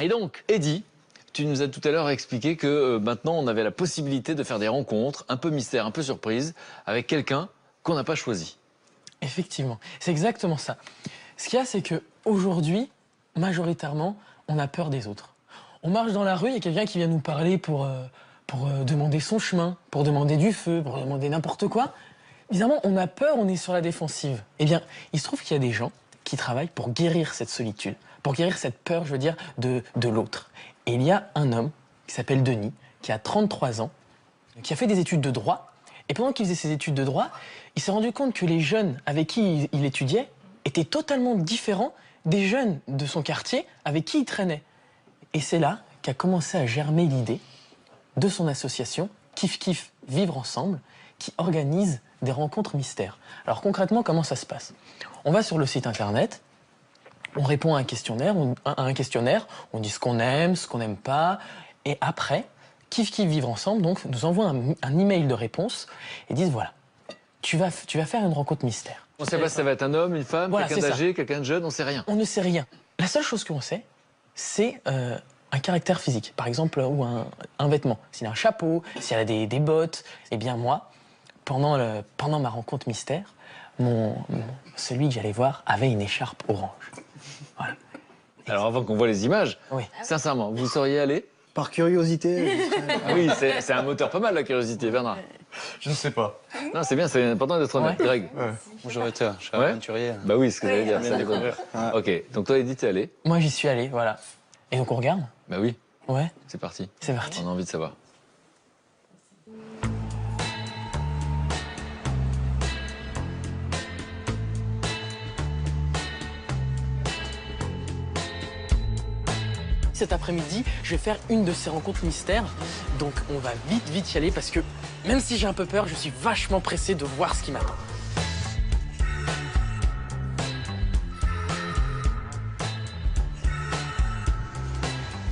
Et donc, Eddy, tu nous as tout à l'heure expliqué que maintenant on avait la possibilité de faire des rencontres un peu mystère, un peu surprise, avec quelqu'un qu'on n'a pas choisi. Effectivement, c'est exactement ça. Ce qu'il y a, c'est qu'aujourd'hui, majoritairement, on a peur des autres. On marche dans la rue, il y a quelqu'un qui vient nous parler pour demander son chemin, pour demander du feu, pour demander n'importe quoi. Évidemment, on a peur, on est sur la défensive. Eh bien, il se trouve qu'il y a des gens qui travaillent pour guérir cette solitude, pour guérir cette peur, je veux dire, de l'autre. Et il y a un homme qui s'appelle Denis, qui a 33 ans, qui a fait des études de droit. Et pendant qu'il faisait ses études de droit, il s'est rendu compte que les jeunes avec qui il étudiait étaient totalement différents des jeunes de son quartier avec qui il traînait. Et c'est là qu'a commencé à germer l'idée de son association Kif Kif Vivre Ensemble, qui organise des rencontres mystères. Alors concrètement, comment ça se passe? On va sur le site internet, on répond à un questionnaire, on dit ce qu'on aime, ce qu'on n'aime pas, et après, Kif Kif Vivre Ensemble donc, nous envoie un email de réponse et disent voilà, tu vas faire une rencontre mystère. On ne sait pas si ça va être un homme, une femme, Voilà, quelqu'un d'âgé, quelqu'un de jeune, on ne sait rien. On ne sait rien. La seule chose qu'on sait, c'est un caractère physique, par exemple, ou un vêtement. S'il a un chapeau, s'il a des bottes, eh bien moi, pendant ma rencontre mystère, celui que j'allais voir avait une écharpe orange. Voilà. Alors avant qu'on voit les images, Oui. Sincèrement, vous sauriez aller? Par curiosité. Oui, c'est un moteur pas mal la curiosité, Bernard. Je ne sais pas. Non, c'est bien, c'est important d'être honnête. Ouais. Greg? Bonjour, je suis Ouais. aventurier. Bah oui, ce que j'allais dire, Bien ça découvrir. Ok, donc toi, Eddy, t'es allé? Moi, j'y suis allé, voilà. Et donc on regarde? Bah oui, Ouais, c'est parti. c'est parti. On a envie de savoir. Cet après-midi, je vais faire une de ces rencontres mystères. Donc on va vite y aller parce que même si j'ai un peu peur, je suis vachement pressé de voir ce qui m'attend.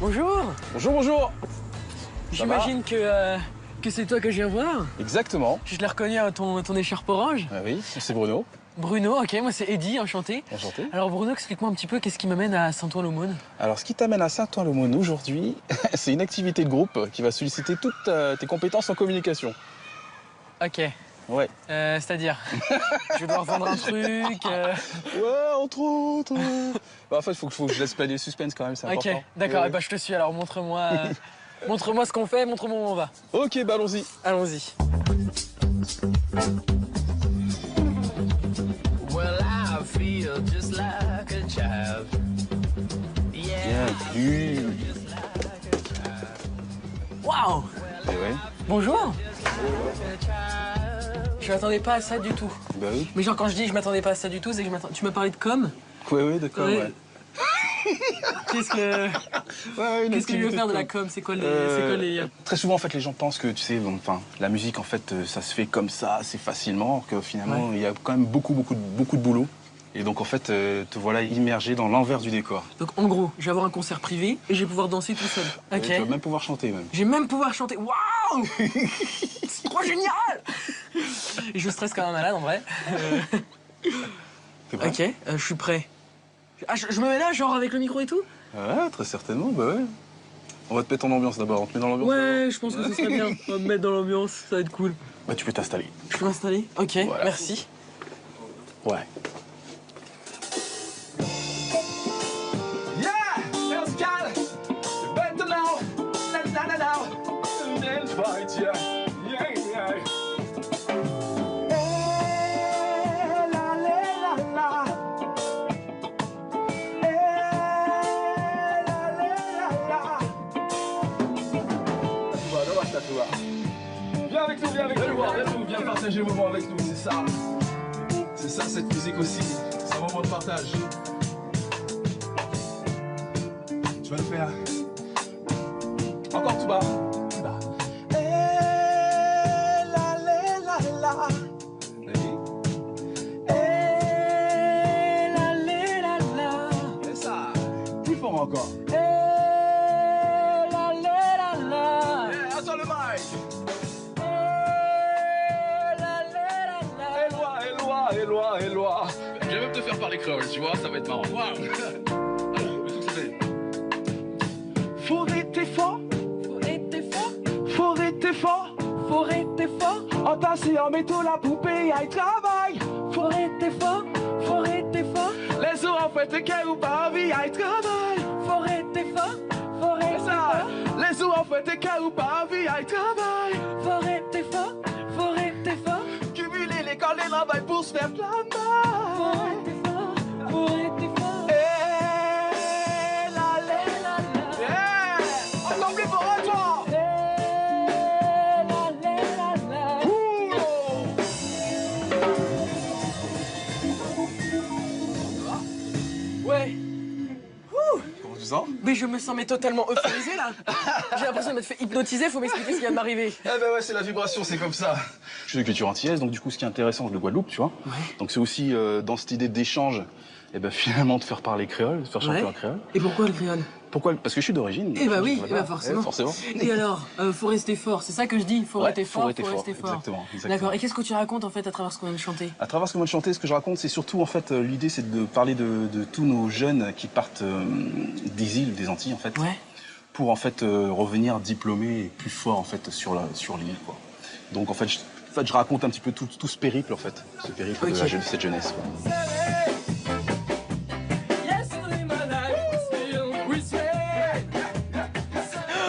Bonjour. Bonjour, bonjour. J'imagine que c'est toi que je viens voir. Exactement. Je l'ai reconnu à ton écharpe orange. Ah oui, c'est Bruno. Bruno, ok, moi c'est Eddy, enchanté. Enchanté. Alors Bruno, explique-moi un petit peu qu'est-ce qui m'amène à Saint-Ouen-l'Aumône. Alors, ce qui t'amène à Saint-Ouen-l'Aumône aujourd'hui, c'est une activité de groupe qui va solliciter toutes tes compétences en communication. Ok, Ouais. c'est-à-dire, je dois vendre un truc. Ouais, entre autres. Bah, en fait, faut que je laisse planer le suspense quand même, c'est Ok, important. d'accord, Ouais. eh ben, je te suis alors, montre-moi montre-moi ce qu'on fait, montre-moi où on va. Ok, bah allons-y. Allons-y. Well, I feel just like a child. Bienvenue. Waouh. Et ouais. Bonjour. Je m'attendais pas à ça du tout. Bah oui. Mais genre quand je dis je m'attendais pas à ça du tout, c'est que tu m'as parlé de com. Ouais, d'accord, Ouais. ouais. Qu'est-ce que tu veux faire de la com? C'est quoi les Très souvent, en fait, les gens pensent que, tu sais, bon, enfin, la musique, en fait, ça se fait comme ça, assez facilement, alors que finalement, Ouais. il y a quand même beaucoup de boulot. Et donc, en fait, te voilà immergé dans l'envers du décor. Donc en gros, je vais avoir un concert privé et je vais pouvoir danser tout seul. Et Ok. tu vas même pouvoir chanter, même. Je vais même pouvoir chanter. Waouh. C'est trop génial. Et je stresse comme un malade en vrai. T'es prêt? Ok, je suis prêt. Ah, je me mets là, genre avec le micro et tout? Ouais, très certainement, bah ouais. On va te mettre en ambiance d'abord, on te met dans l'ambiance. Ouais, je pense que ce serait bien. On va me mettre dans l'ambiance, ça va être cool. Bah, tu peux t'installer. Je peux m'installer? Ok, Voilà. merci. Ouais. Viens avec nous, viens partager le moment avec nous, c'est ça. C'est ça cette musique aussi, c'est un moment de partage. Tu vas le faire. Encore tout bas. Tout bas. Et ça, plus fort encore. Attends le mic. Éloi. Je vais même te faire parler créole, tu vois, ça va être marrant. Waouh. Alors, tout se fait. Faut rester fort. Faut être fort, Faut rester fort. faut être fort, Entassé en métaux, la poupée, aille travail. faut être fort, faut être fort, Les jours en fait, qu'elle ou pas, vie, aille travail. faut être fort, faut C'est être ça. fort, Les jours en fait, qu'elle ou pas, vie, aille travail. faut être fort, faut être fort, Cumuler l'école et travail pour se faire de la faut main. être fort, faut être fort. Eh, la, la, eh, ensemble pour toi. Ouais, Comment tu sens? mais je me sens mais totalement euphorisé là. J'ai l'impression de m'être fait hypnotiser, faut m'expliquer ce qui vient de m'arriver. Eh ben ouais, c'est la vibration, c'est comme ça. Je suis de culture antillaise, donc du coup, ce qui est intéressant, c'est le Guadeloupe, tu vois. Ouais. Donc c'est aussi dans cette idée d'échange, et ben finalement de faire parler créole, de faire chanter Ouais. en créole. Et pourquoi le créole? Pourquoi? Parce que je suis d'origine. Eh bah oui, Voilà. eh bah forcément. Forcément. Et alors, faut rester fort, c'est ça que je dis, faut Ouais, rester fort, faut rester faut fort. rester fort. Exactement. D'accord, et qu'est-ce que tu racontes en fait à travers ce qu'on vient de chanter? À travers ce que moi de chanter, ce que je raconte, c'est surtout en fait l'idée, c'est de parler de tous nos jeunes qui partent des îles, des Antilles en fait, Ouais. pour en fait revenir diplômés et plus forts en fait sur l'île quoi. Donc en fait, je raconte un petit peu tout ce périple en fait, ce périple Ok. de cette jeunesse. Quoi.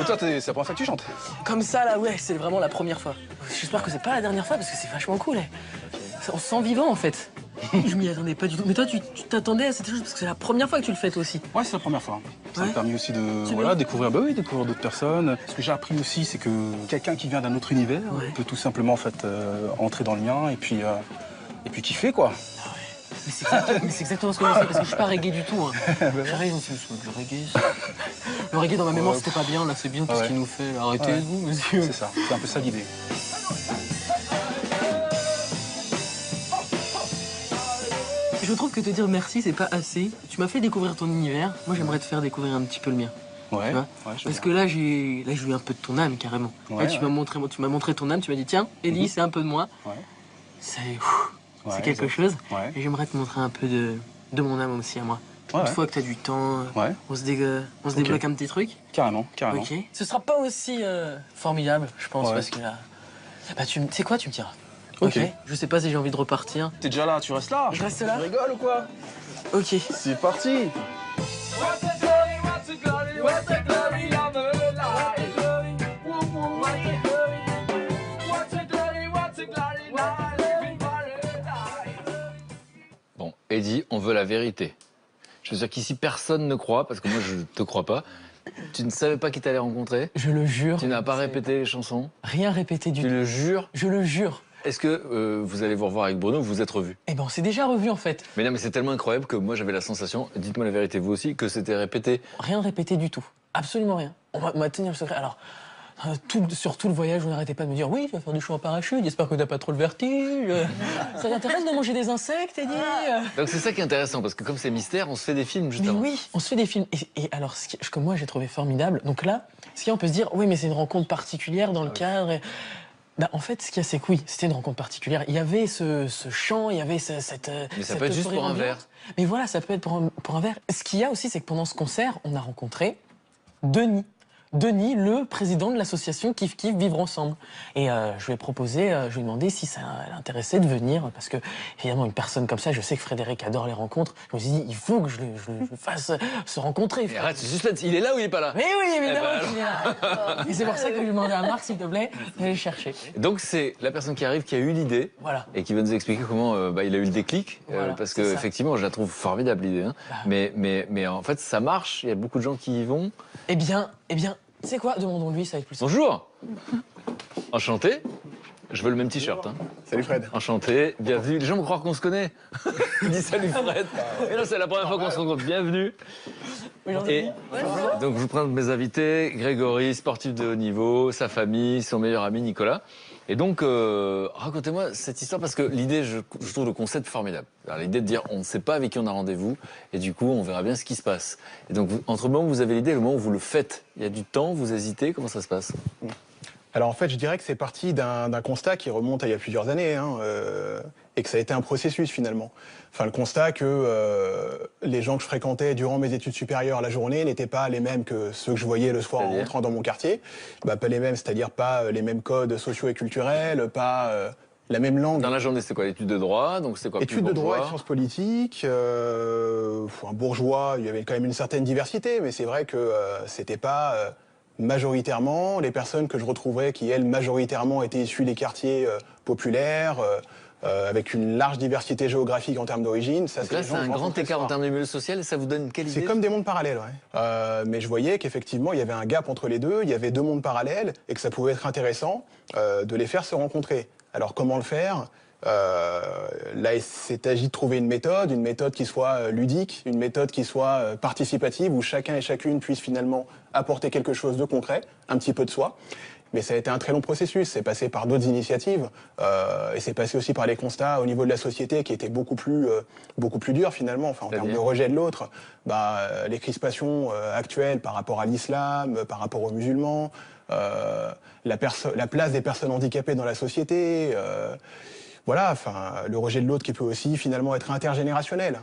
Et toi, c'est la première fois que tu chantes? Comme ça là, ouais, c'est vraiment la première fois. J'espère que c'est pas la dernière fois parce que c'est vachement cool. On se sent vivant en fait. Je m'y attendais pas du tout. Mais toi, tu t'attendais à cette chose parce que c'est la première fois que tu le fais toi aussi. Ouais, c'est la première fois. Ça Ouais. m'a permis aussi de Tu voilà, veux découvrir, bah oui, découvrir d'autres personnes. Ce que j'ai appris aussi, c'est que quelqu'un qui vient d'un autre univers Ouais. peut tout simplement en fait entrer dans le mien et puis kiffer quoi. Mais c'est exactement ce que je sais parce que je suis pas reggae du tout. Hein. J'arrive, je me suis dit, le reggae, le reggae dans ma mémoire c'était pas bien. Là, c'est bien tout ce Ouais. qu'il nous fait. Arrêtez-vous, monsieur. C'est ça, c'est un peu ça l'idée. Je trouve que te dire merci, c'est pas assez. Tu m'as fait découvrir ton univers. Moi, j'aimerais te faire découvrir un petit peu le mien. Ouais, Tu vois ouais, je Parce veux que là, j'ai eu un peu de ton âme carrément. Ouais, Là, tu ouais. m'as montré ton âme. Tu m'as dit tiens, Ellie, c'est un peu de moi. bien. Ouais. C'est Ouais, quelque exact. chose. Ouais. Et j'aimerais te montrer un peu de mon âme aussi à moi. Ouais, Une ouais. fois que tu as du temps, Ouais, on se débloque un petit truc. carrément, carrément. Ok. Ce sera pas aussi formidable, je pense, Ouais. parce que là. Bah, tu sais quoi, tu me diras. Ok. Je sais pas si j'ai envie de repartir. T'es déjà là, tu restes là? Je reste là. Tu rigoles ou quoi? Ok. C'est parti. What's a glory, what's a glory, what's a glory of a life? Woo, woo, what's a glory? What's a glory, what's a glory, now living paradise. Bon, Eddie, on veut la vérité. Je veux dire qu'ici, personne ne croit, parce que moi, je te crois pas. Tu ne savais pas qui t'allais rencontrer. Je le jure. Tu n'as pas je sais répété les chansons. Rien répété du Tu tout. le jures. Je le jure. Est-ce que vous allez vous revoir avec Bruno, vous vous êtes revus? Eh ben, on s'est déjà revu en fait. Mais non, mais c'est tellement incroyable que moi, j'avais la sensation, dites-moi la vérité, vous aussi, que c'était répété. Rien répété du tout. Absolument rien. On m'a tenu le secret. Alors, sur tout le voyage, on n'arrêtait pas de me dire oui, tu vas faire du show en parachute, j'espère que t'as pas trop le vertige. Ça t'intéresse de manger des insectes, Eddie? Donc c'est ça qui est intéressant, parce que comme c'est mystère, on se fait des films juste Mais avant. oui, on se fait des films. Et alors, ce que moi j'ai trouvé formidable, donc là, ce qu'il y a, on peut se dire, oui, mais c'est une rencontre particulière dans le cadre. Bah, en fait, ce qu'il y a, c'est que oui, c'était une rencontre particulière. Il y avait ce chant, il y avait cette. Mais ça peut être juste pour un ambiance. verre. Mais voilà, ça peut être pour un verre. Ce qu'il y a aussi, c'est que pendant ce concert, on a rencontré Denis. Denis, le président de l'association Kif Kif Vivre Ensemble. Et je lui ai proposé, je lui ai demandé si ça l'intéressait de venir, parce que, évidemment, une personne comme ça, je sais que Frédéric adore les rencontres. Je me suis dit, il faut que je le fasse se rencontrer. Et arrête, ce suspense, il est là ou il est pas là? Mais oui, évidemment Eh ben qu'il est là. Et c'est pour ça que je lui ai demandé à Marc, s'il te plaît, d'aller le chercher. Donc c'est la personne qui arrive qui a eu l'idée Voilà. et qui va nous expliquer comment il a eu le déclic. Voilà, parce c'est que ça. effectivement, je la trouve formidable l'idée. Hein. Bah. Mais en fait, ça marche. Il y a beaucoup de gens qui y vont. Eh bien, tu sais quoi, demandons-lui, ça va être plus simple. Bonjour. Enchanté. Je veux le même t-shirt. Hein. Salut Fred. Enchanté. Bienvenue. Les gens vont croire qu'on se connaît. Il dit salut Fred. Et là, c'est la première fois qu'on se rencontre. Bienvenue. Et donc, je vous présente mes invités. Grégory, sportif de haut niveau, sa famille, son meilleur ami Nicolas. Et donc, racontez-moi cette histoire parce que l'idée, je trouve le concept formidable. Alors, l'idée de dire, on ne sait pas avec qui on a rendez-vous et du coup, on verra bien ce qui se passe. Et donc, entre le moment où vous avez l'idée et le moment où vous le faites, il y a du temps, vous hésitez, comment ça se passe? Alors en fait, je dirais que c'est parti d'un constat qui remonte à il y a plusieurs années, et que ça a été un processus finalement. Enfin, le constat que les gens que je fréquentais durant mes études supérieures la journée n'étaient pas les mêmes que ceux que je voyais le soir en rentrant dans mon quartier. Bah, pas les mêmes, c'est-à-dire pas les mêmes codes sociaux et culturels, pas la même langue. Dans la journée, c'est quoi? L'étude de droit, donc c'est quoi? Études de droit et sciences politiques, un bourgeois, il y avait quand même une certaine diversité, mais c'est vrai que c'était pas majoritairement les personnes que je retrouvais qui, elles, majoritairement étaient issues des quartiers populaires, avec une large diversité géographique en termes d'origine. Donc là, c'est un grand écart en termes de milieu social et ça vous donne quelle idée? C'est comme des mondes parallèles, ouais. Mais je voyais qu'effectivement, il y avait un gap entre les deux, il y avait deux mondes parallèles et que ça pouvait être intéressant de les faire se rencontrer. Alors comment le faire? Là, il s'est agi de trouver une méthode qui soit ludique, une méthode qui soit participative, où chacun et chacune puisse finalement apporter quelque chose de concret, un petit peu de soi. Mais ça a été un très long processus, c'est passé par d'autres initiatives, et c'est passé aussi par les constats au niveau de la société qui étaient beaucoup plus durs finalement, enfin, en termes de rejet de l'autre. Les crispations actuelles par rapport à l'islam, par rapport aux musulmans, la place des personnes handicapées dans la société, voilà, enfin, le rejet de l'autre qui peut aussi finalement être intergénérationnel.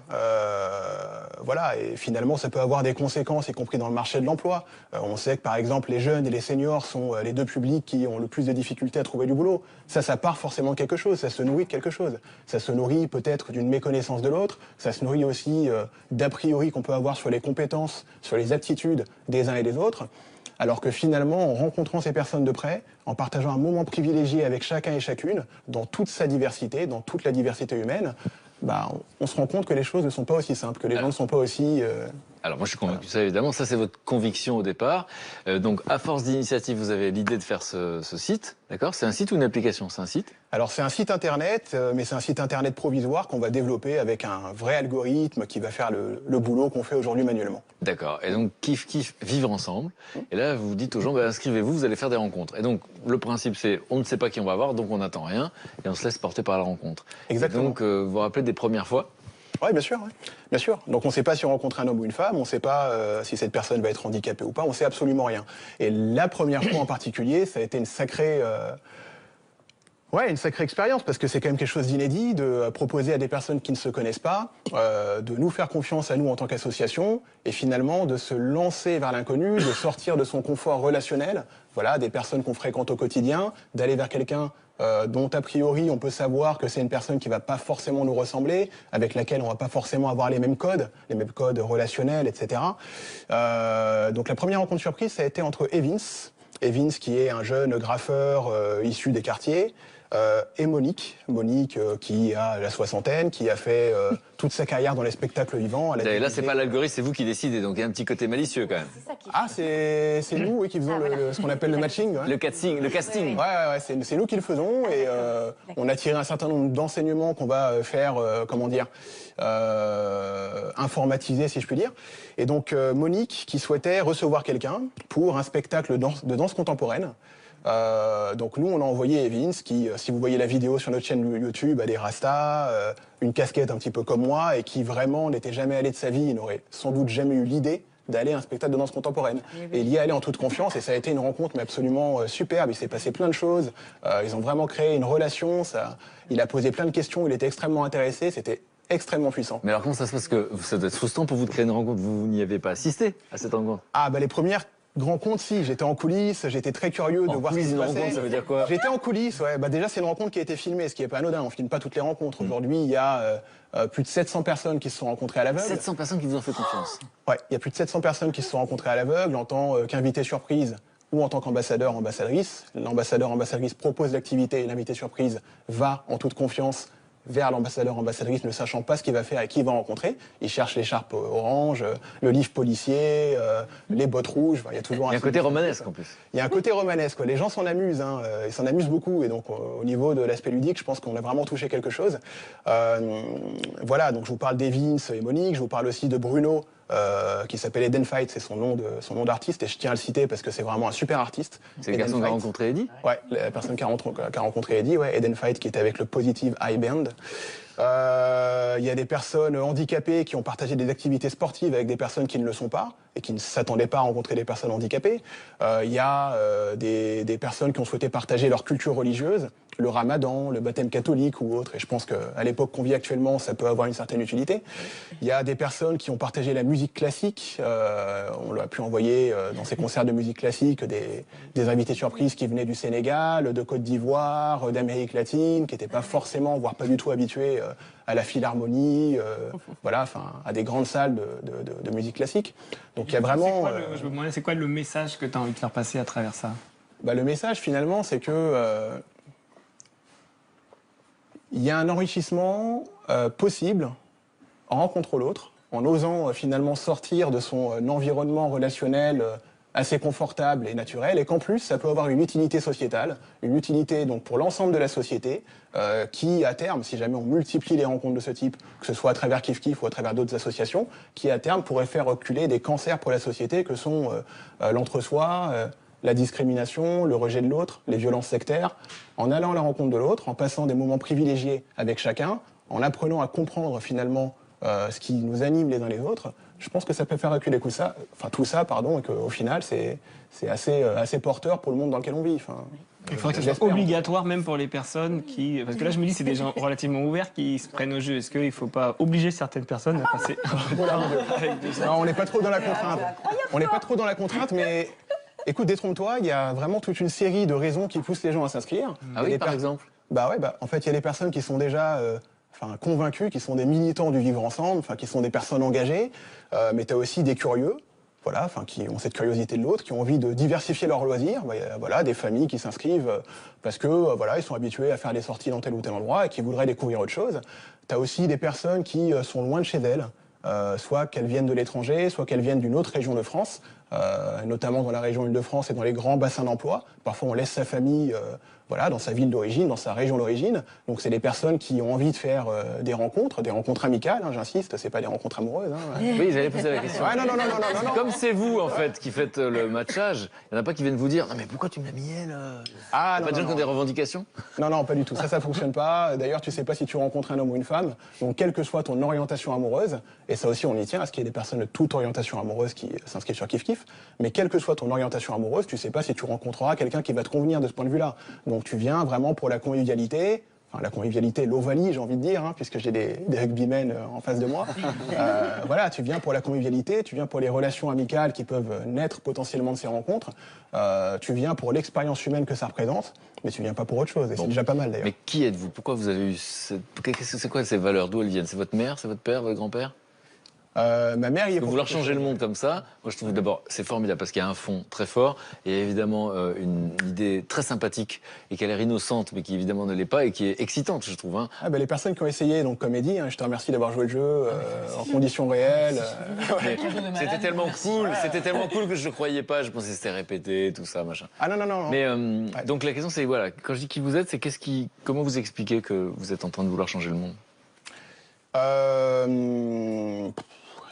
Voilà, et finalement ça peut avoir des conséquences, y compris dans le marché de l'emploi. On sait que par exemple les jeunes et les seniors sont les deux publics qui ont le plus de difficultés à trouver du boulot. Ça part forcément de quelque chose, ça se nourrit de quelque chose. Ça se nourrit peut-être d'une méconnaissance de l'autre, ça se nourrit aussi d'a priori qu'on peut avoir sur les compétences, sur les aptitudes des uns et des autres. Alors que finalement, en rencontrant ces personnes de près, en partageant un moment privilégié avec chacun et chacune, dans toute sa diversité, dans toute la diversité humaine, on se rend compte que les choses ne sont pas aussi simples, que les gens ne sont pas aussi... Alors moi je suis convaincu de ça évidemment, ça c'est votre conviction au départ. Donc à force d'initiative, vous avez l'idée de faire ce site, d'accord? C'est un site ou une application? C'est un site? Alors c'est un site internet, mais c'est un site internet provisoire qu'on va développer avec un vrai algorithme qui va faire le boulot qu'on fait aujourd'hui manuellement. D'accord, et donc kiff vivre ensemble. Et là vous dites aux gens, inscrivez-vous, vous allez faire des rencontres. Et donc le principe c'est, on ne sait pas qui on va voir, donc on n'attend rien, et on se laisse porter par la rencontre. Exactement. Et donc vous vous rappelez des premières fois? Oui, bien sûr, ouais. Bien sûr. Donc on ne sait pas si on rencontre un homme ou une femme, on ne sait pas si cette personne va être handicapée ou pas, on ne sait absolument rien. Et la première fois en particulier, ça a été une sacrée expérience, parce que c'est quand même quelque chose d'inédit de proposer à des personnes qui ne se connaissent pas, de nous faire confiance à nous en tant qu'association, et finalement de se lancer vers l'inconnu, de sortir de son confort relationnel, voilà, des personnes qu'on fréquente au quotidien, d'aller vers quelqu'un dont a priori on peut savoir que c'est une personne qui va pas forcément nous ressembler, avec laquelle on va pas forcément avoir les mêmes codes relationnels, etc. Donc la première rencontre surprise, ça a été entre Evans qui est un jeune graffeur issu des quartiers, et Monique qui a la soixantaine, qui a fait toute sa carrière dans les spectacles vivants. Et là, c'est pas l'algorithme, c'est vous qui décidez, donc il y a un petit côté malicieux quand même. Ah, c'est nous, oui, qui faisons ce qu'on appelle le matching. Ouais. Le casting. Ouais, c'est nous qui le faisons, et on a tiré un certain nombre d'enseignements qu'on va faire, informatiser, si je puis dire. Et donc Monique qui souhaitait recevoir quelqu'un pour un spectacle de danse contemporaine. Donc nous on a envoyé Evans qui, si vous voyez la vidéo sur notre chaîne YouTube, a des rastas, une casquette un petit peu comme moi, et qui vraiment n'était jamais allé de sa vie, il n'aurait sans doute jamais eu l'idée d'aller à un spectacle de danse contemporaine. Et il y est allé en toute confiance, et ça a été une rencontre mais absolument superbe. Il s'est passé plein de choses, ils ont vraiment créé une relation, il a posé plein de questions, il était extrêmement intéressé, c'était extrêmement puissant. Mais alors comment ça se passe, que ça doit être frustrant pour vous de créer une rencontre, vous n'y avez pas assisté à cette rencontre? Ah les premières rencontres, si, j'étais en coulisses, j'étais très curieux de voir ce qui se passait. Rencontre, ça veut dire quoi? J'étais en coulisses, ouais. Déjà c'est une rencontre qui a été filmée, ce qui est pas anodin, on filme pas toutes les rencontres. Aujourd'hui, il y a plus de 700 personnes qui se sont rencontrées à l'aveugle. 700 personnes qui vous ont fait confiance? Ouais, il y a plus de 700 personnes qui se sont rencontrées à l'aveugle en tant qu'invité surprise ou en tant qu'ambassadeur, ambassadrice. L'ambassadeur, ambassadrice propose l'activité et l'invité surprise va en toute confiance vers l'ambassadeur, ambassadrice, ne sachant pas ce qu'il va faire et qui il va rencontrer. Il cherche l'écharpe orange, le livre policier, les bottes rouges. Il y a toujours un côté romanesque en plus. Il y a un côté romanesque. Les gens s'en amusent, ils s'en amusent beaucoup. Et donc, au niveau de l'aspect ludique, je pense qu'on a vraiment touché quelque chose. Voilà, donc je vous parle d'Evans et Monique, je vous parle aussi de Bruno, qui s'appelle Eden Fight, c'est son nom d'artiste, et je tiens à le citer parce que c'est vraiment un super artiste. C'est le garçon qui a rencontré Eddie? Ouais, la personne qui a rencontré Eddie, ouais, Eden Fight, qui était avec le Positive Eye Band. Il y a des personnes handicapées qui ont partagé des activités sportives avec des personnes qui ne le sont pas et qui ne s'attendaient pas à rencontrer des personnes handicapées. Il y a des personnes qui ont souhaité partager leur culture religieuse, le ramadan, le baptême catholique ou autre. Et je pense qu'à l'époque qu'on vit actuellement, ça peut avoir une certaine utilité. Il y a des personnes qui ont partagé la musique classique. On l'a pu envoyer dans ces concerts de musique classique des invités surprises qui venaient du Sénégal, de Côte d'Ivoire, d'Amérique latine, qui n'étaient pas forcément, voire pas du tout habitués à la philharmonie, voilà, enfin, à des grandes salles de musique classique. Donc il y a vraiment... Je me demandais, c'est quoi le message que tu as envie de faire passer à travers ça? Le message, finalement, c'est que il y a un enrichissement possible en rencontrant l'autre, en osant finalement sortir de son environnement relationnel assez confortable et naturel, et qu'en plus, ça peut avoir une utilité sociétale, une utilité donc pour l'ensemble de la société, qui à terme, si jamais on multiplie les rencontres de ce type, que ce soit à travers Kif Kif ou à travers d'autres associations, qui à terme pourrait faire reculer des cancers pour la société que sont l'entre-soi, la discrimination, le rejet de l'autre, les violences sectaires, en allant à la rencontre de l'autre, en passant des moments privilégiés avec chacun, en apprenant à comprendre finalement ce qui nous anime les uns les autres, je pense que ça peut faire reculer tout ça, et qu'au final, c'est assez porteur pour le monde dans lequel on vit. Il faudrait que ce soit obligatoire même pour les personnes qui... Parce que là, je me dis, c'est des gens relativement ouverts qui se prennent au jeu. Est-ce qu'il ne faut pas obliger certaines personnes à passer... Non, on n'est pas trop dans la contrainte. On n'est pas trop dans la contrainte, mais... Écoute, détrompe-toi, il y a vraiment toute une série de raisons qui poussent les gens à s'inscrire. Ah oui, par exemple? En fait, il y a des personnes qui sont déjà convaincus, qui sont des militants du vivre ensemble, qui sont des personnes engagées, mais tu as aussi des curieux, qui ont cette curiosité de l'autre, qui ont envie de diversifier leurs loisirs. Y a des familles qui s'inscrivent parce que ils sont habitués à faire des sorties dans tel ou tel endroit et qui voudraient découvrir autre chose. Tu as aussi des personnes qui sont loin de chez elles, soit qu'elles viennent de l'étranger, soit qu'elles viennent d'une autre région de France, notamment dans la région Île-de-France et dans les grands bassins d'emploi. Parfois, on laisse sa famille dans sa ville d'origine, dans sa région d'origine. Donc, c'est des personnes qui ont envie de faire des rencontres amicales, j'insiste, c'est pas des rencontres amoureuses. Oui, j'allais poser la question. Non. Comme c'est vous, en fait, qui faites le matchage, il n'y en a pas qui viennent vous dire « Non, mais pourquoi tu me l'as mis elle ?» Pas de gens qui ont des revendications? Non, pas du tout. Ça fonctionne pas. D'ailleurs, tu sais pas si tu rencontres un homme ou une femme. Donc, quelle que soit ton orientation amoureuse, et ça aussi, on y tient, à ce qu'il y ait des personnes de toute orientation amoureuse qui s'inscrivent sur Kif Kif, mais quelle que soit ton orientation amoureuse, tu sais pas si tu rencontreras quelqu'un qui va te convenir de ce point de vue-là. Donc, tu viens vraiment pour la convivialité, l'ovalie, j'ai envie de dire, puisque j'ai des rugbymen en face de moi. Tu viens pour la convivialité, tu viens pour les relations amicales qui peuvent naître potentiellement de ces rencontres, tu viens pour l'expérience humaine que ça représente, mais tu viens pas pour autre chose, et c'est déjà pas mal d'ailleurs. Mais qui êtes-vous? Pourquoi vous avez eu c'est quoi ces valeurs? D'où elles viennent? C'est votre mère, c'est votre père, votre grand-père? Ma mère y est. Vouloir changer le monde comme ça, moi je trouve d'abord c'est formidable parce qu'il y a un fond très fort et évidemment une idée très sympathique et qui a l'air innocente mais qui évidemment ne l'est pas et qui est excitante je trouve. Les personnes qui ont essayé donc comédie, je te remercie d'avoir joué le jeu en conditions réelles. C'était tellement cool que je ne croyais pas, je pensais que c'était répété tout ça machin. Non. Mais donc la question c'est quand je dis qui vous êtes, c'est comment vous expliquez que vous êtes en train de vouloir changer le monde?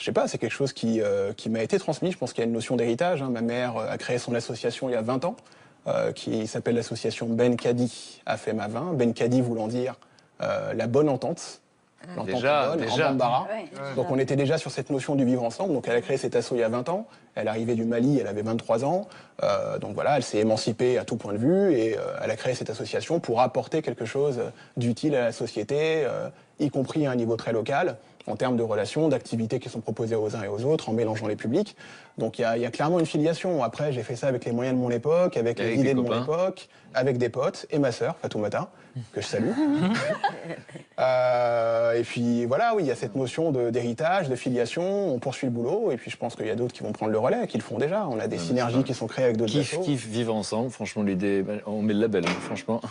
Je sais pas, c'est quelque chose qui m'a été transmis. Je pense qu'il y a une notion d'héritage. Ma mère a créé son association il y a 20 ans, qui s'appelle l'association Ben Kadi Afem 20. Ben Kadi voulant dire la bonne entente. L'entente Déjà. en Bambara. Donc on était déjà sur cette notion du vivre ensemble. Donc elle a créé cet asso il y a 20 ans. Elle arrivait du Mali, elle avait 23 ans. Elle s'est émancipée à tout point de vue et elle a créé cette association pour apporter quelque chose d'utile à la société, y compris à un niveau très local, en termes de relations, d'activités qui sont proposées aux uns et aux autres, en mélangeant les publics. Donc il y a clairement une filiation. Après, j'ai fait ça avec les moyens de mon époque, avec les idées de mon époque, avec des potes, et ma sœur, Fatoumata, que je salue. Et puis il y a cette notion d'héritage, de filiation, on poursuit le boulot, et puis je pense qu'il y a d'autres qui vont prendre le relais, qui le font déjà. On a des synergies qui sont créées avec d'autres assos. Kif, vivre ensemble, franchement l'idée, on met le label, franchement,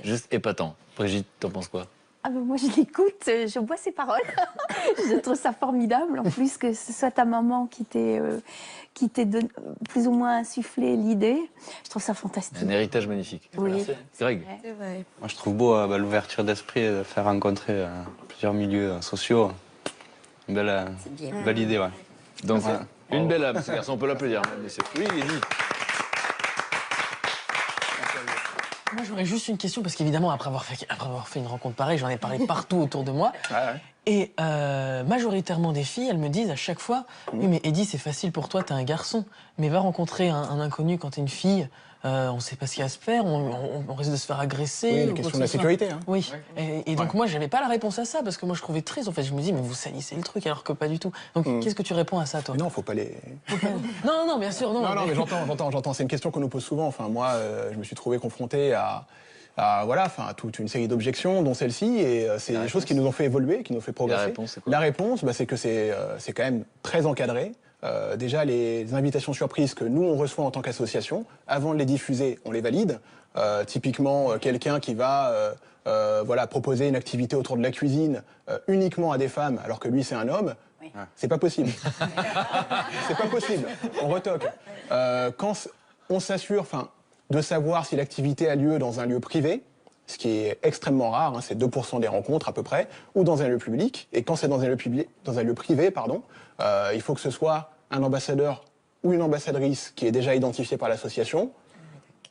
juste épatant. Brigitte, t'en penses quoi? Moi, je l'écoute, je bois ses paroles. Je trouve ça formidable. En plus, que ce soit ta maman qui t'ait plus ou moins insufflé l'idée, je trouve ça fantastique. Un héritage magnifique. Oui. C'est vrai. Moi, je trouve beau l'ouverture d'esprit, de faire rencontrer plusieurs milieux sociaux. Belle idée, ouais. Donc, une belle âme, ce garçon, on peut l'applaudir, monsieur. Oui, il dit. Moi, j'aurais juste une question, parce qu'évidemment, après avoir fait une rencontre pareille, j'en ai parlé partout autour de moi. Et majoritairement des filles, elles me disent à chaque fois, oui, mais Eddie, c'est facile pour toi, t'es un garçon. Mais va rencontrer un inconnu quand t'es une fille, on sait pas ce qu'il va se faire, on risque de se faire agresser. Oui, la question de la sécurité. Hein. Oui, et donc moi, j'avais pas la réponse à ça, parce que moi, je trouvais triste. En fait, je me dis, mais vous salissez le truc, alors que pas du tout. Donc, qu'est-ce que tu réponds à ça, toi? Mais non, faut pas les... Non, bien sûr, non. Non, mais j'entends. C'est une question qu'on nous pose souvent. Enfin, moi, je me suis trouvé confronté à toute une série d'objections, dont celle-ci, et c'est des choses qui nous ont fait évoluer, qui nous ont fait progresser. La réponse, c'est quoi? La réponse, c'est que c'est quand même très encadré. Déjà, les invitations surprises que nous, on reçoit en tant qu'association, avant de les diffuser, on les valide. Typiquement, quelqu'un qui va proposer une activité autour de la cuisine uniquement à des femmes, alors que lui, c'est un homme, c'est pas possible. C'est pas possible. On retoque. Quand on s'assure de savoir si l'activité a lieu dans un lieu privé, ce qui est extrêmement rare, c'est 2% des rencontres à peu près, ou dans un lieu public. Et quand c'est dans un lieu privé, il faut que ce soit un ambassadeur ou une ambassadrice qui est déjà identifié par l'association,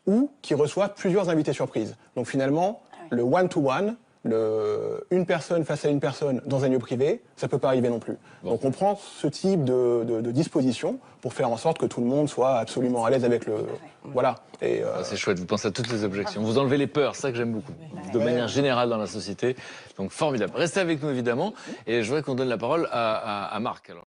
ou qui reçoit plusieurs invités surprises. Donc finalement, le one-to-one, une personne face à une personne dans un lieu privé, ça peut pas arriver non plus. Donc on prend ce type de disposition pour faire en sorte que tout le monde soit absolument à l'aise avec le... Voilà. Et c'est chouette, vous pensez à toutes les objections. Vous enlevez les peurs, c'est ça que j'aime beaucoup. De manière générale dans la société. Donc formidable. Restez avec nous évidemment. Et je voudrais qu'on donne la parole à Marc. Alors.